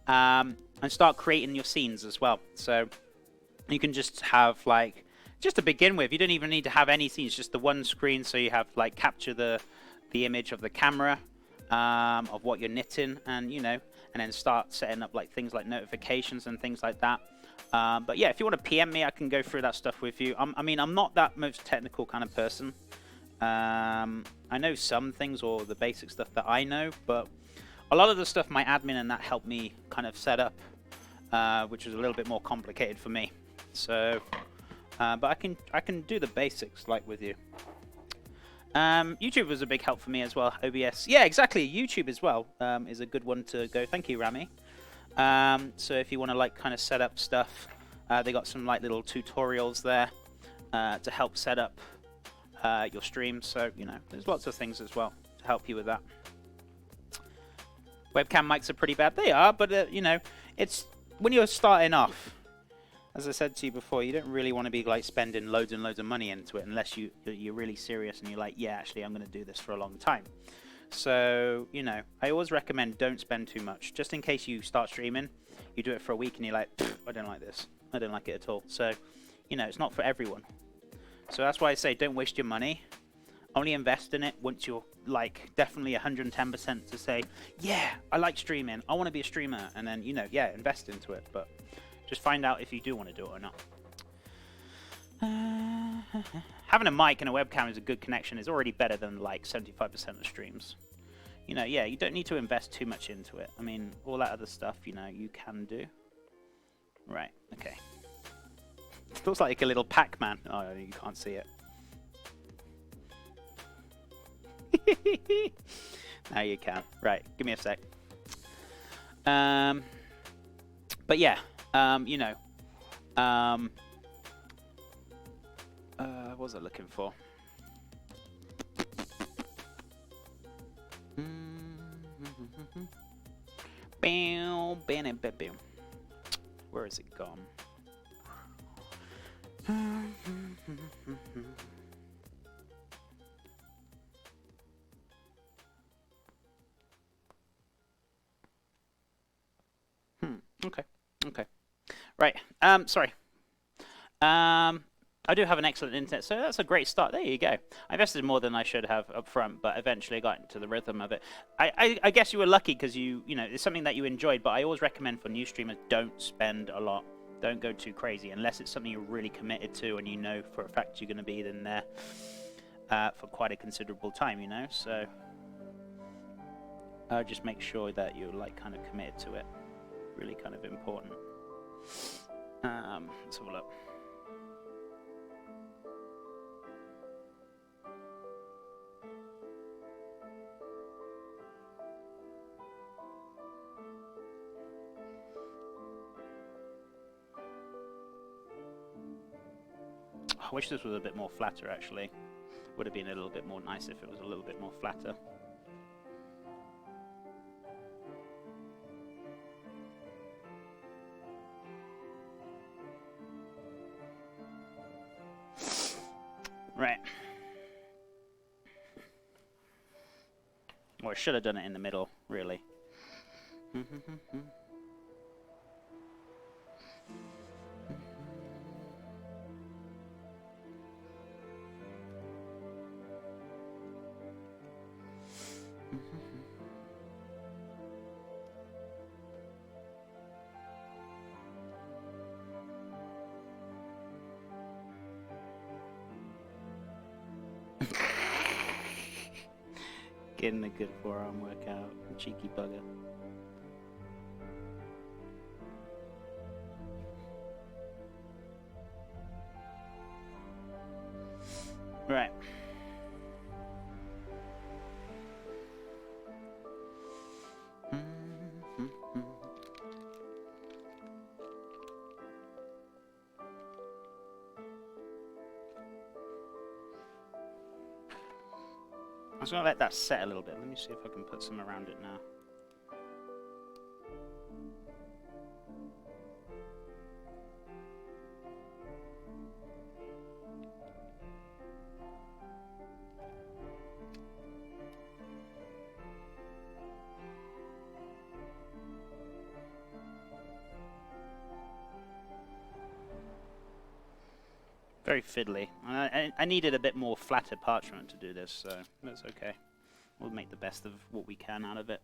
and start creating your scenes as well. So you can just have like, just to begin with, you don't even need to have any scenes, just the one screen. So you have like capture the image of the camera of what you're knitting, and you know, and then start setting up like things like notifications and things like that. But yeah, if you want to PM me, I can go through that stuff with you. I mean, I'm not that most technical kind of person. I know some things, or the basic stuff that I know, but a lot of the stuff my admin and that helped me kind of set up, which was a little bit more complicated for me. So, but I can do the basics like with you. YouTube was a big help for me as well. OBS, yeah, exactly. YouTube as well is a good one to go. Thank you, Rami. So if you want to like kind of set up stuff, they got some like little tutorials there to help set up your stream. So you know, there's lots of things as well to help you with that. Webcam mics are pretty bad. They are, but you know, it's when you're starting off. As I said to you before, you don't really want to be like spending loads and loads of money into it unless you're really serious and you're like, yeah, actually, I'm going to do this for a long time. So, you know, I always recommend don't spend too much. Just in case you start streaming, you do it for a week and you're like, I don't like this. I don't like it at all. So, you know, it's not for everyone. So that's why I say don't waste your money. Only invest in it once you're like definitely 110% to say, yeah, I like streaming. I want to be a streamer. And then, you know, yeah, invest into it. But just find out if you do want to do it or not. Having a mic and a webcam is a good connection is already better than like 75% of streams. You know, yeah, you don't need to invest too much into it. I mean, all that other stuff, you know, you can do. Right, okay. It looks like a little Pac-Man. Oh, you can't see it. Now you can. Right, give me a sec. But yeah, you know, what was I looking for? Where is it gone? Okay. Okay. Right. Sorry. I do have an excellent internet, so that's a great start. There you go. I invested more than I should have up front, but eventually I got into the rhythm of it. I guess you were lucky because you know, it's something that you enjoyed, but I always recommend for new streamers, don't spend a lot. Don't go too crazy unless it's something you're really committed to and you know for a fact you're going to be in there for quite a considerable time, you know? So just make sure that you're like kind of committed to it. Really kind of important. Let's have a look. I wish this was a bit more flatter, actually. Would have been a little bit more nice if it was a little bit more flatter. Right. Or I should have done it in the middle, really. Getting a good forearm workout, cheeky bugger. Right. I'm just going to let that set a little bit. Let me see if I can put some around it now. Very fiddly. I needed a bit more flatter parchment to do this, so that's okay. We'll make the best of what we can out of it.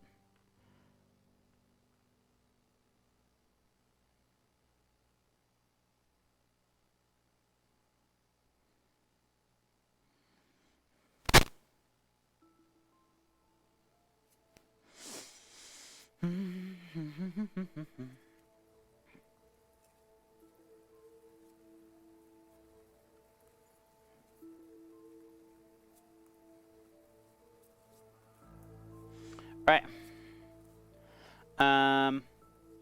Right.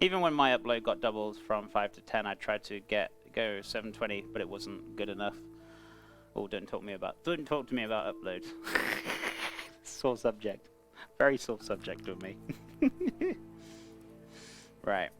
Even when my upload got doubled from 5 to 10, I tried to go 720, but it wasn't good enough. Oh, don't talk to me about uploads. Sore subject. Very sore subject with me. Right.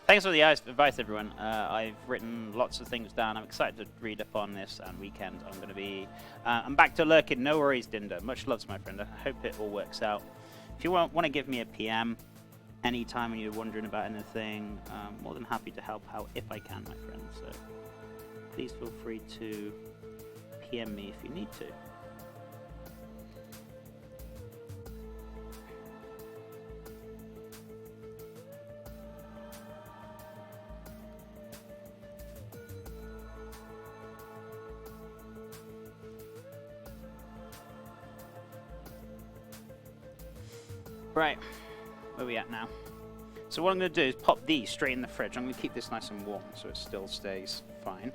Thanks for the advice, everyone. I've written lots of things down. I'm excited to read up on this and weekend. I'm going to be... I'm back to lurking. No worries, Dinder. Much loves, my friend. I hope it all works out. If you want to give me a PM anytime when you're wondering about anything, I'm more than happy to help out if I can, my friend. So please feel free to PM me if you need to. Right, where are we at now? So what I'm going to do is pop these straight in the fridge. I'm going to keep this nice and warm so it still stays fine.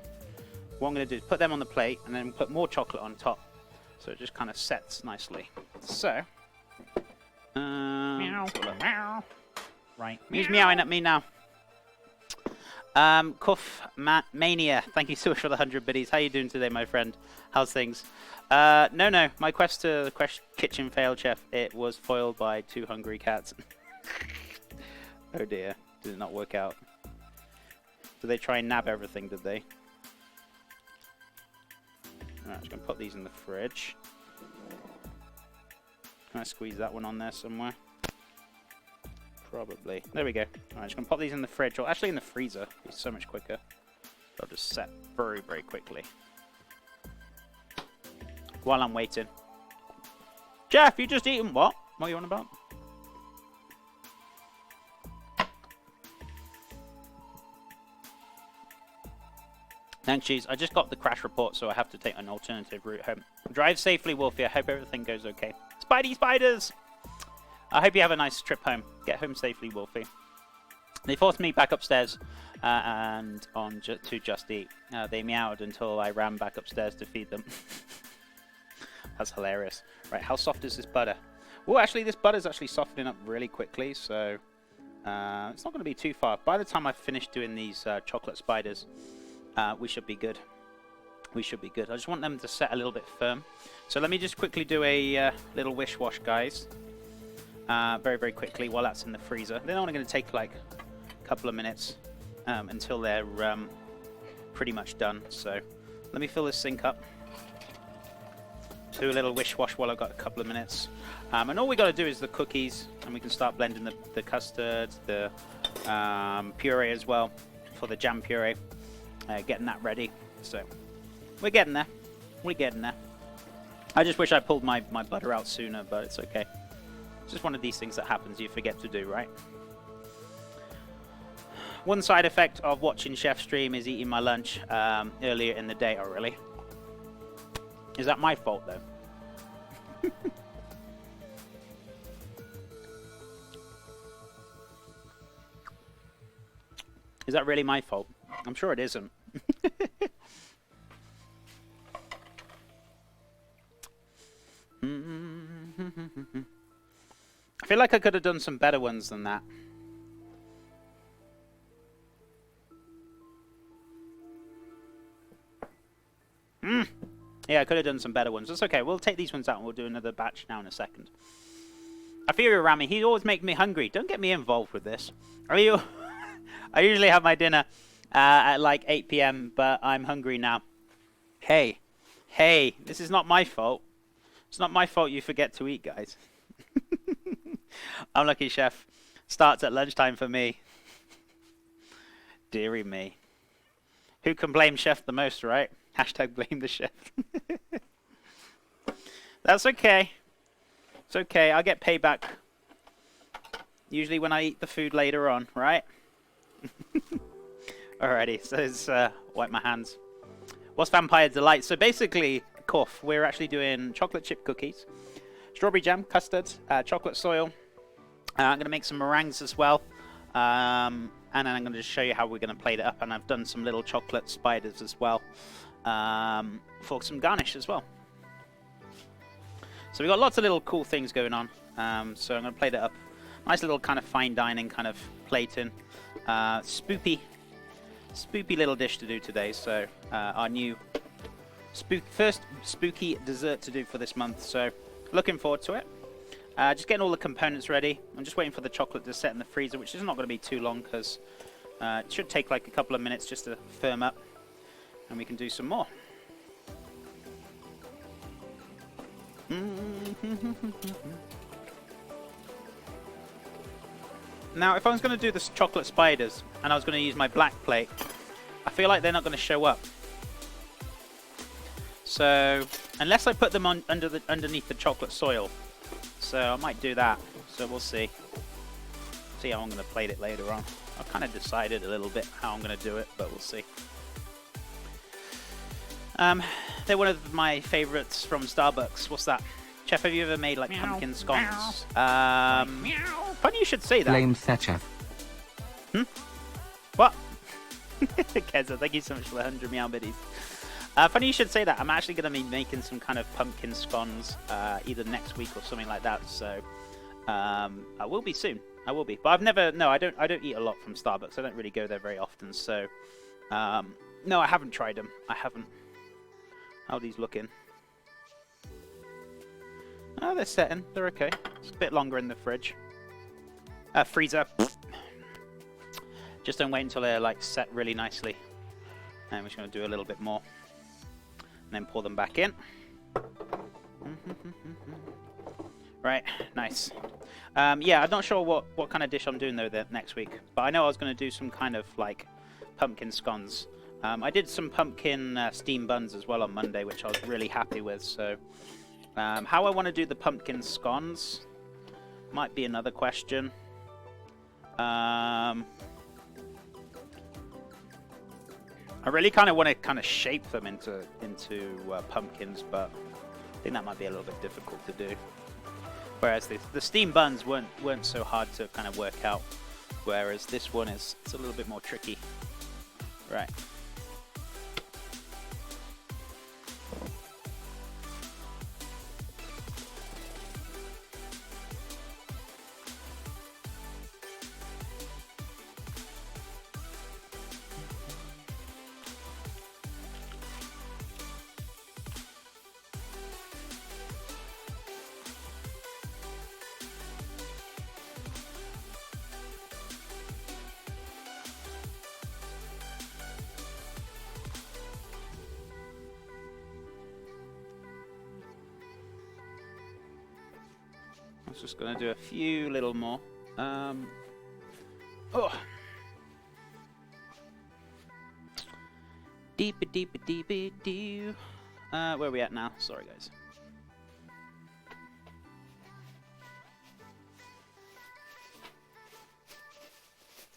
What I'm going to do is put them on the plate and then put more chocolate on top so it just kind of sets nicely. So, meow. Right, who's meowing at me now? Cuff Mania, thank you so much for the 100 biddies. How you doing today, my friend? How's things? No, my quest to the kitchen failed, chef. It was foiled by 2 hungry cats. Oh dear, did it not work out? Did they try and nab everything, did they? Alright, I'm just going to put these in the fridge. Can I squeeze that one on there somewhere? Probably. There we go. Alright, just going to pop these in the fridge, or actually in the freezer. It's so much quicker. They'll just set very, very quickly. While I'm waiting. Jeff, you just eaten what? What are you on about? Thanks, Cheese. I just got the crash report, so I have to take an alternative route home. Drive safely, Wolfie. I hope everything goes okay. Spidey spiders! I hope you have a nice trip home. Get home safely, Wolfie. They forced me back upstairs and on to Just Eat. They meowed until I ran back upstairs to feed them. That's hilarious. Right, how soft is this butter? Well, actually, this butter's actually softening up really quickly, so it's not going to be too far. By the time I've finished doing these chocolate spiders, we should be good. We should be good. I just want them to set a little bit firm. So let me just quickly do a little wish wash, guys. Very, very quickly while that's in the freezer. They're only going to take like a couple of minutes until they're pretty much done. So let me fill this sink up. Do a little wish wash while I've got a couple of minutes. And all we got to do is the cookies, and we can start blending the custard, the puree as well for the jam puree. Getting that ready. So we're getting there. We're getting there. I just wish I pulled my butter out sooner, but it's okay. It's just one of these things that happens you forget to do, right? One side effect of watching Chef stream is eating my lunch earlier in the day. Oh, really? Is that my fault, though? Is that really my fault? I'm sure it isn't. I feel like I could have done some better ones than that. Yeah, I could have done some better ones. That's okay. We'll take these ones out and we'll do another batch now in a second. I feel you, Rami. He always makes me hungry. Don't get me involved with this. Are you? I usually have my dinner at like 8 p.m., but I'm hungry now. Hey, this is not my fault. It's not my fault you forget to eat, guys. Unlucky chef. Starts at lunchtime for me. Deary me. Who can blame chef the most, right? Hashtag blame the chef. That's okay. It's okay. I'll get payback. Usually when I eat the food later on, right? Alrighty, so let's wipe my hands. What's Vampire Delight? So basically, we're actually doing chocolate chip cookies, strawberry jam, custard, chocolate soil. I'm going to make some meringues as well. And then I'm going to just show you how we're going to plate it up. And I've done some little chocolate spiders as well for some garnish as well. So we've got lots of little cool things going on. So I'm going to plate it up. Nice little kind of fine dining kind of plating. Spoopy little dish to do today. So our new first spooky dessert to do for this month. So looking forward to it. Just getting all the components ready. I'm just waiting for the chocolate to set in the freezer, which is not going to be too long because it should take like a couple of minutes just to firm up, and we can do some more. Now, if I was going to do the chocolate spiders and I was going to use my black plate, I feel like they're not going to show up. So, unless I put them on underneath the chocolate soil. So I might do that. So we'll see. See how I'm going to plate it later on. I've kind of decided a little bit how I'm going to do it, but we'll see. They're one of my favorites from Starbucks. What's that? Chef, have you ever made like pumpkin scones? Funny you should say that. Blame Thatcher. What? Keza, thank you so much for the 100 meow biddies. Funny you should say that. I'm actually going to be making some kind of pumpkin scones either next week or something like that. So I will be soon. I will be. But I've never. No, I don't eat a lot from Starbucks. I don't really go there very often. So no, I haven't tried them. I haven't. How are these looking? Oh, they're setting. They're okay. It's a bit longer in the fridge. Freezer. Just don't wait until they're like set really nicely. And we're just going to do a little bit more. And then pour them back in. Right, nice. Yeah, I'm not sure what kind of dish I'm doing though next week. But I know I was going to do some kind of like pumpkin scones. I did some pumpkin steam buns as well on Monday, which I was really happy with. So how I want to do the pumpkin scones might be another question. I really kind of want to kind of shape them into pumpkins, but I think that might be a little bit difficult to do. Whereas the steam buns weren't so hard to kind of work out, whereas this one it's a little bit more tricky. Right. I was just going to do a few little more. Oh. Deep. Where are we at now? Sorry, guys.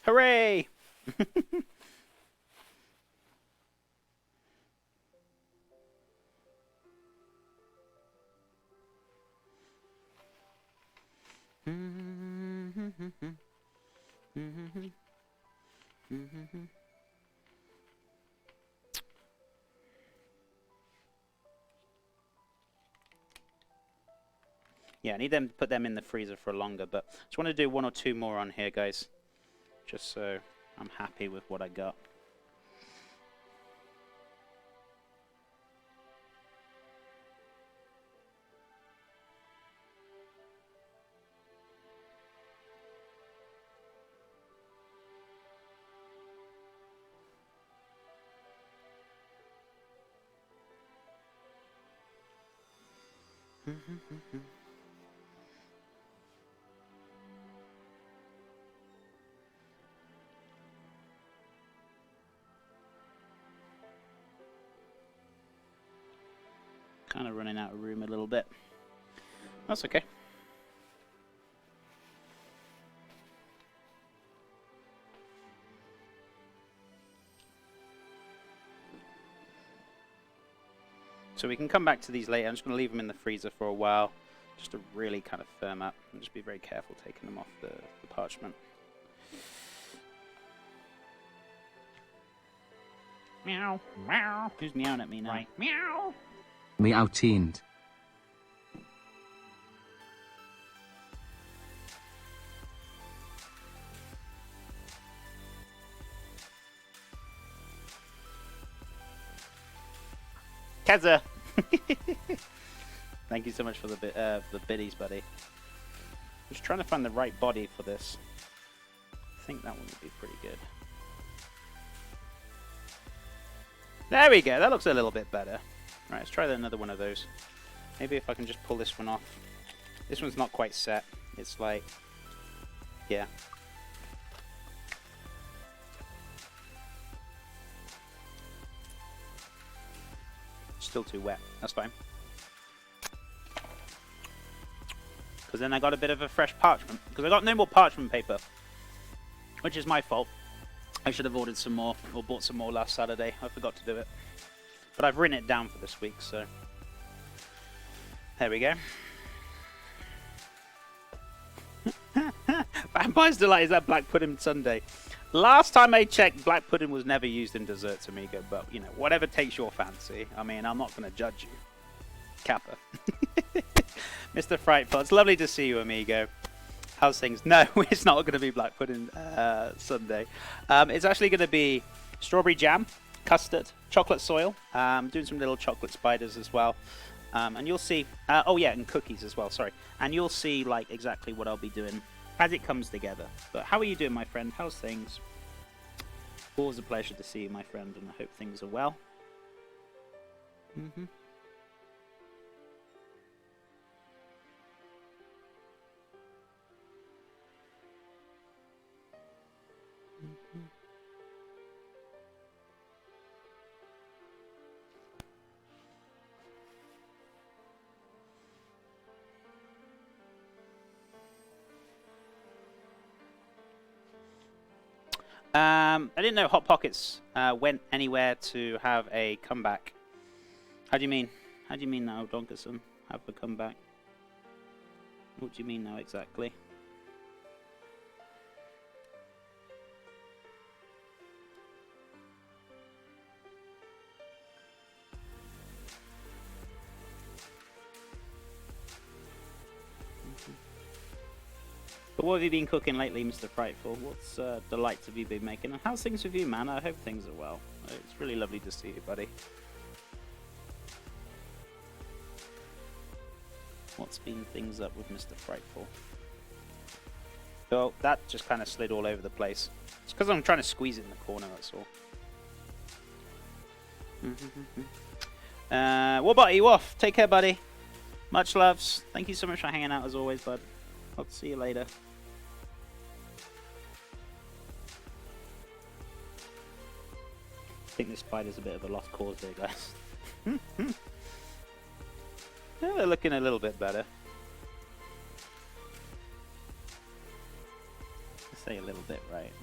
Hooray! Yeah, I need them to put them in the freezer for longer, but I just want to do 1 or 2 more on here, guys. Just so I'm happy with what I got. Kind of running out of room a little bit. That's okay. So we can come back to these later. I'm just going to leave them in the freezer for a while, just to really kind of firm up, and just be very careful taking them off the parchment. Meow, meow. Who's meowing at me now? Right. Meow. Meowteened. Kazza! Thank you so much for the biddies, buddy. I'm just trying to find the right body for this. I think that one would be pretty good. There we go, that looks a little bit better. Right, let's try another one of those. Maybe if I can just pull this one off. This one's not quite set. It's like, yeah. Still too wet. That's fine. Because then I got a bit of a fresh parchment. Because I got no more parchment paper. Which is my fault. I should have ordered some more. Or bought some more last Saturday. I forgot to do it. But I've written it down for this week, so... There we go. Vampire's Delight is that black pudding sundae. Last time I checked, black pudding was never used in desserts, amigo. But, you know, whatever takes your fancy. I mean, I'm not going to judge you. Kappa. Mr. Frightful. It's lovely to see you, amigo. How's things? No, it's not going to be black pudding sundae. It's actually going to be strawberry jam, custard, chocolate soil. Doing some little chocolate spiders as well. And you'll see... oh, yeah, and cookies as well, sorry. And you'll see, like, exactly what I'll be doing as it comes together. But how are you doing, my friend? How's things? Always a pleasure to see you, my friend, and I hope things are well. Mm-hmm. I didn't know Hot Pockets went anywhere to have a comeback. How do you mean? How do you mean now, Donkerson? Have a comeback? What do you mean now exactly? But what have you been cooking lately, Mr. Frightful? What's delights have you been making? And how's things with you, man? I hope things are well. It's really lovely to see you, buddy. What's been things up with Mr. Frightful? So that just kind of slid all over the place. It's because I'm trying to squeeze it in the corner, that's all. What about you off? Take care, buddy. Much loves. Thank you so much for hanging out as always, bud. I'll see you later. I think this spider's a bit of a lost cause there, guys. Yeah, they're looking a little bit better. I say a little bit, right?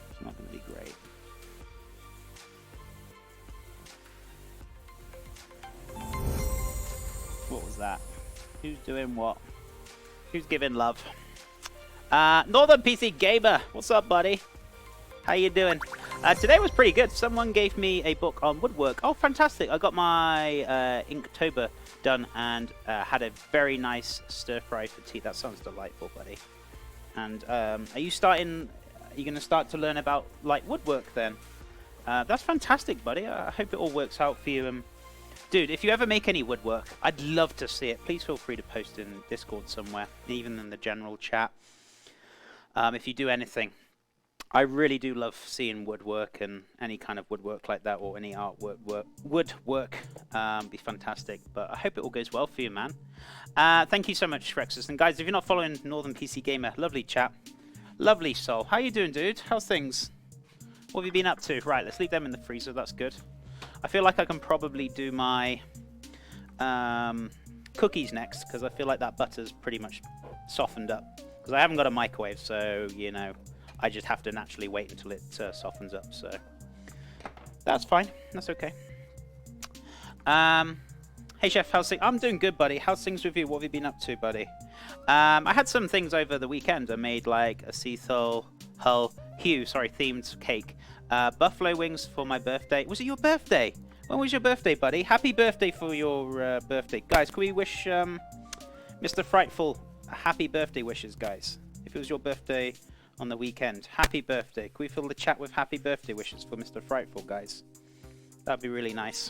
It's not going to be great. What was that? Who's doing what? Who's giving love? Northern PC Gamer, what's up, buddy? How you doing? Today was pretty good. Someone gave me a book on woodwork. Oh, fantastic. I got my Inktober done and had a very nice stir fry for tea. That sounds delightful, buddy. And are you going to start to learn about like woodwork then? That's fantastic, buddy. I hope it all works out for you. Dude, if you ever make any woodwork, I'd love to see it. Please feel free to post in Discord somewhere, even in the general chat. If you do anything. I really do love seeing woodwork and any kind of woodwork like that, or any artwork, woodwork. Be fantastic. But I hope it all goes well for you, man. Thank you so much, Rexus. And guys, if you're not following Northern PC Gamer, lovely chap, lovely soul. How you doing, dude? How's things? What have you been up to? Right, let's leave them in the freezer. That's good. I feel like I can probably do my cookies next, because I feel like that butter's pretty much softened up. Because I haven't got a microwave, so you know. I just have to naturally wait until it softens up, so that's fine. That's okay. Hey, Chef, how's things? I'm doing good, buddy. How's things with you? What have you been up to, buddy? I had some things over the weekend. I made like a Cecil themed cake. Buffalo wings for my birthday. Was it your birthday? When was your birthday, buddy? Happy birthday for your birthday. Guys, can we wish Mr. Frightful happy birthday wishes, guys? If it was your birthday on the weekend. Happy birthday. Can we fill the chat with happy birthday wishes for Mr. Frightful, guys? That'd be really nice.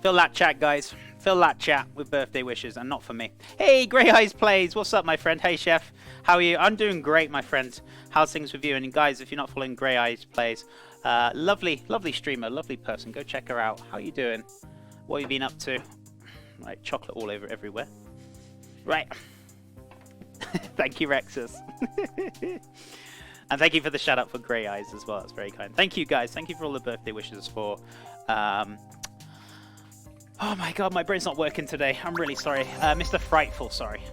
Fill that chat, guys. Fill that chat with birthday wishes, and not for me. Hey, Grey Eyes Plays. What's up, my friend? Hey, Chef. How are you? I'm doing great, my friend. How's things with you? And guys, if you're not following Grey Eyes Plays, lovely streamer, lovely person. Go check her out. How are you doing? What have you been up to? Right, chocolate all over everywhere. Right. Thank you, Rexus. And thank you for the shout out for Grey Eyes as well. That's very kind. Thank you, guys. Thank you for all the birthday wishes for... Oh my god, my brain's not working today. I'm really sorry. Mr. Frightful, sorry.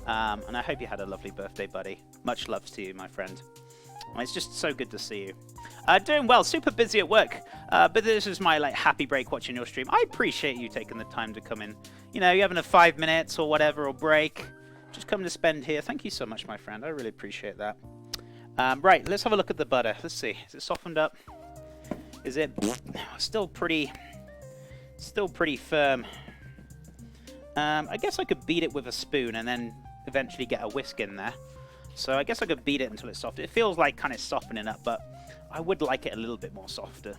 And I hope you had a lovely birthday, buddy. Much love to you, my friend. It's just so good to see you. Doing well. Super busy at work. But this is my like happy break watching your stream. I appreciate you taking the time to come in. You know, you're having a 5 minutes or whatever, or break. Just come to spend here. Thank you so much, my friend. I really appreciate that. Right, let's have a look at the butter. Let's see. Is it softened up? Is it still pretty firm? I guess I could beat it with a spoon and then eventually get a whisk in there. So I guess I could beat it until it's soft. It feels like kind of softening up, but I would like it a little bit more softer.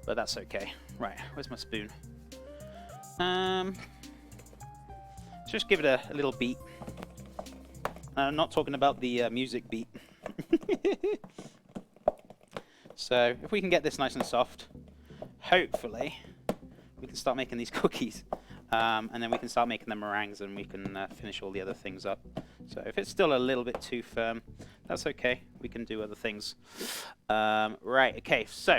But that's okay. Right, where's my spoon? Just give it a little beat. I'm not talking about the music beat. So if we can get this nice and soft, hopefully we can start making these cookies. And then we can start making the meringues and we can finish all the other things up. So if it's still a little bit too firm, that's okay. We can do other things. Right, okay, so